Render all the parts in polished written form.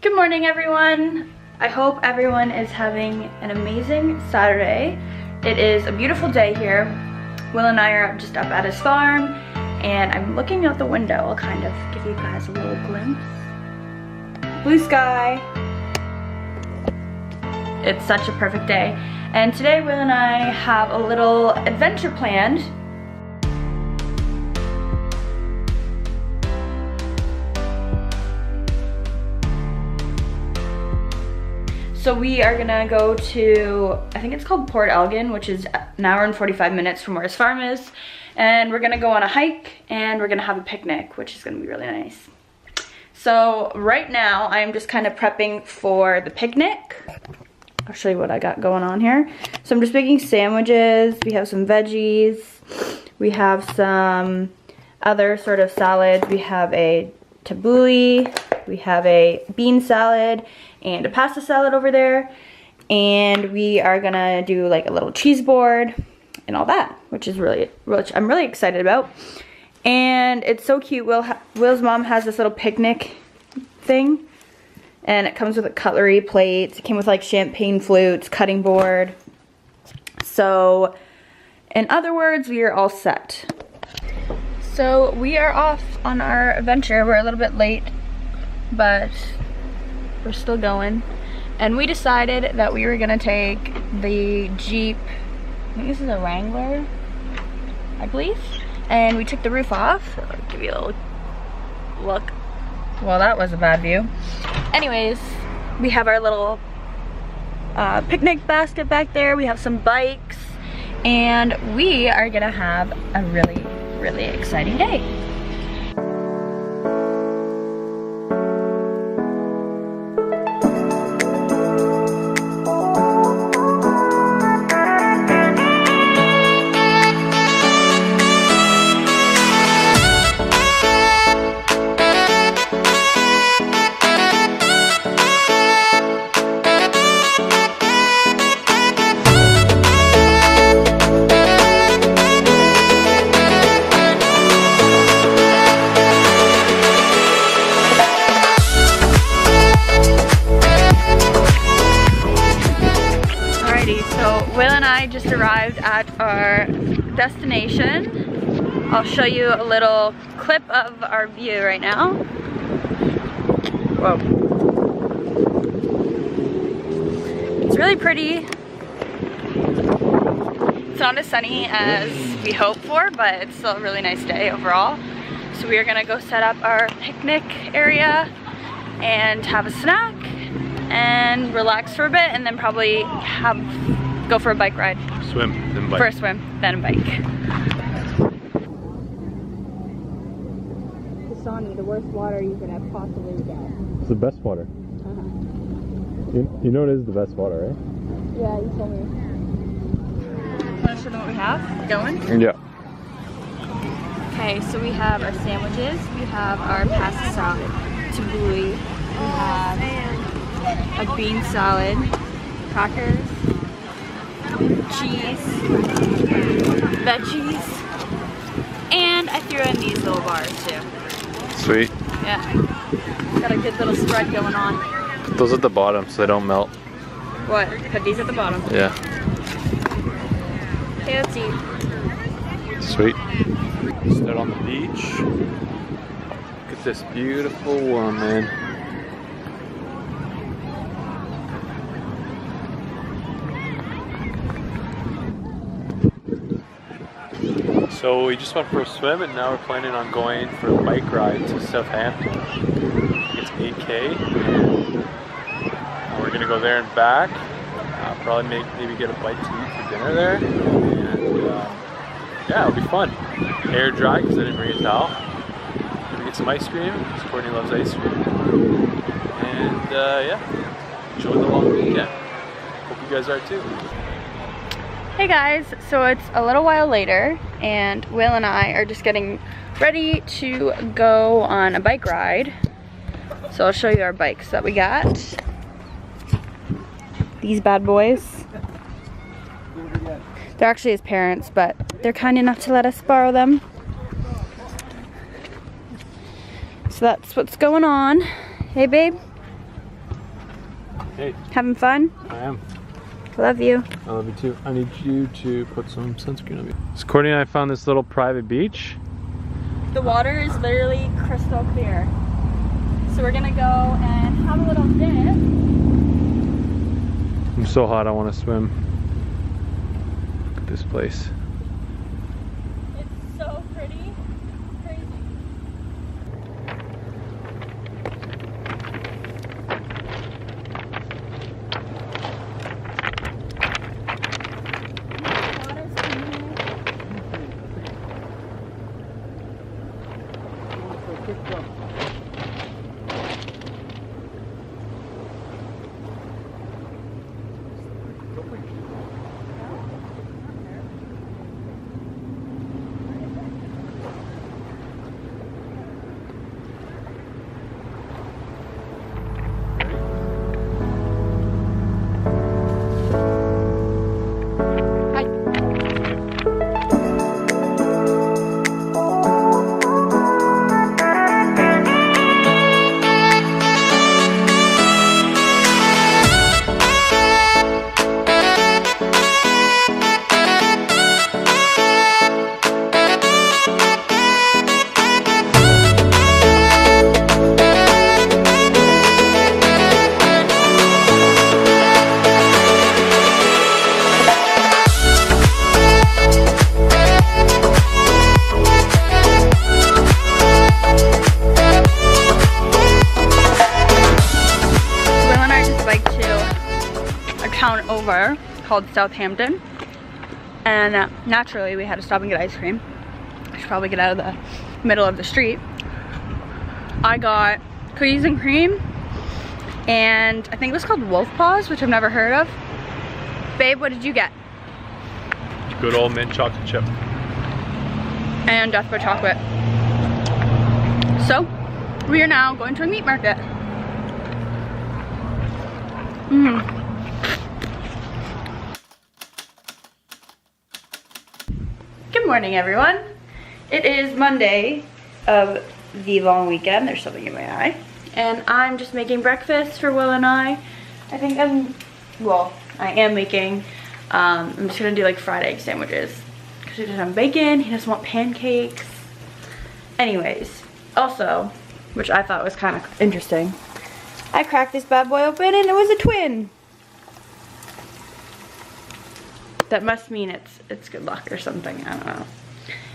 Good morning, everyone. I hope everyone is having an amazing Saturday. It is a beautiful day here. Will and I are just up at his farm, and I'm looking out the window. I'll kind of give you guys a little glimpse. Blue sky. It's such a perfect day. And today Will and I have a little adventure planned. So we are gonna go to, I think it's called Port Algen, which is an hour and 45 minutes from where his farm is. And we're gonna go on a hike and we're gonna have a picnic, which is gonna be really nice. So right now I'm just kind of prepping for the picnic. I'll show you what I got going on here. So I'm just making sandwiches. We have some veggies. We have some other sort of salads. We have a tabbouleh. We have a bean salad and a pasta salad over there. And we are gonna do like a little cheese board and all that, which I'm really excited about. And it's so cute. Will's mom has this little picnic thing. And it comes with a cutlery plate. It came with like champagne flutes, cutting board. So, in other words, we are all set. So we are off on our adventure. We're a little bit late, but we're still going. And we decided that we were gonna take the Jeep, I think this is a Wrangler, I believe. And we took the roof off. I'll give you a little look. Well, that was a bad view. Anyways, we have our little picnic basket back there. We have some bikes, and we are gonna have a really, really exciting day. Will and I just arrived at our destination. I'll show you a little clip of our view right now. Whoa. It's really pretty. It's not as sunny as we hoped for, but it's still a really nice day overall. So we are gonna go set up our picnic area and have a snack and relax for a bit, and then probably go for a bike ride. Swim, then bike. First swim, then a bike. Kasani, the worst water you could have possibly get. It's the best water. You know it is the best water, right? Yeah, you told me. Want to show them what we have going? Yeah. Okay, so we have our sandwiches. We have our pasta salad, tabbouleh. We have a bean salad, crackers, cheese, veggies, and I threw in these little bars too. Sweet. Yeah. Got a good little spread going on. Those at the bottom so they don't melt. What? Put these at the bottom. Yeah. Okay, let's eat. Sweet. Stood on the beach. Look at this beautiful woman. So we just went for a swim, and now we're planning on going for a bike ride to Southampton. It's 8K. We're gonna go there and back. Probably maybe get a bite to eat for dinner there. And yeah, it'll be fun. Hair dry because I didn't bring a towel. Maybe get some ice cream because Courtney loves ice cream. And yeah, enjoy the long weekend. Hope you guys are too. Hey guys, so it's a little while later, and Will and I are just getting ready to go on a bike ride. So I'll show you our bikes that we got. These bad boys. They're actually his parents, but they're kind enough to let us borrow them. So that's what's going on. Hey babe. Hey. Having fun? I am. Love you. I love you too. I need you to put some sunscreen on me. So Courtney and I found this little private beach. The water is literally crystal clear. So we're gonna go and have a little dip. I'm so hot, I want to swim. Look at this place. It's so pretty. Crazy. Over called Southampton, and naturally we had to stop and get ice cream. I should probably get out of the middle of the street. I got cookies and cream, and I think it was called Wolf Paws, which I've never heard of. Babe, what did you get? Good old mint chocolate chip. And Death by Chocolate. So we are now going to a meat market. Good morning, everyone. It is Monday of the long weekend. There's something in my eye. And I'm just making breakfast for Will and I. I am making, I'm just gonna do like fried egg sandwiches. Because he doesn't have bacon, he doesn't want pancakes. Anyways, also, which I thought was kind of interesting, I cracked this bad boy open and it was a twin. That must mean it's good luck or something, I don't know.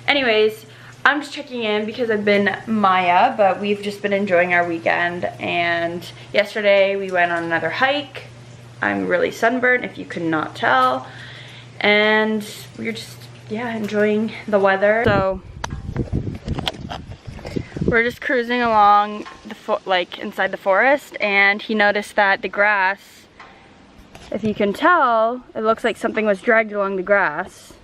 Anyways, I'm just checking in because I've been Maya, but we've just been enjoying our weekend. And yesterday we went on another hike. I'm really sunburned, if you could not tell. And we're just, yeah, enjoying the weather. So we're just cruising along like inside the forest, and he noticed that the grass, if you can tell, it looks like something was dragged along the grass.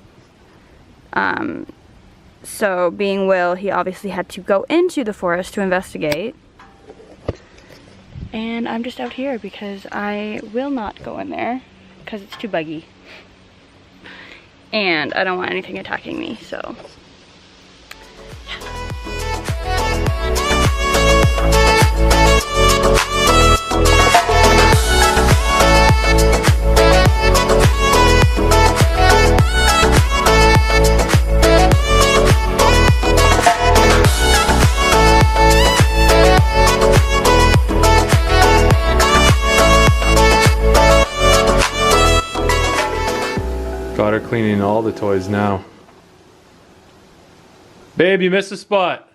So being Will, he obviously had to go into the forest to investigate. And I'm just out here because I will not go in there because it's too buggy. And I don't want anything attacking me, so. Got her cleaning all the toys now. Babe, you missed a spot.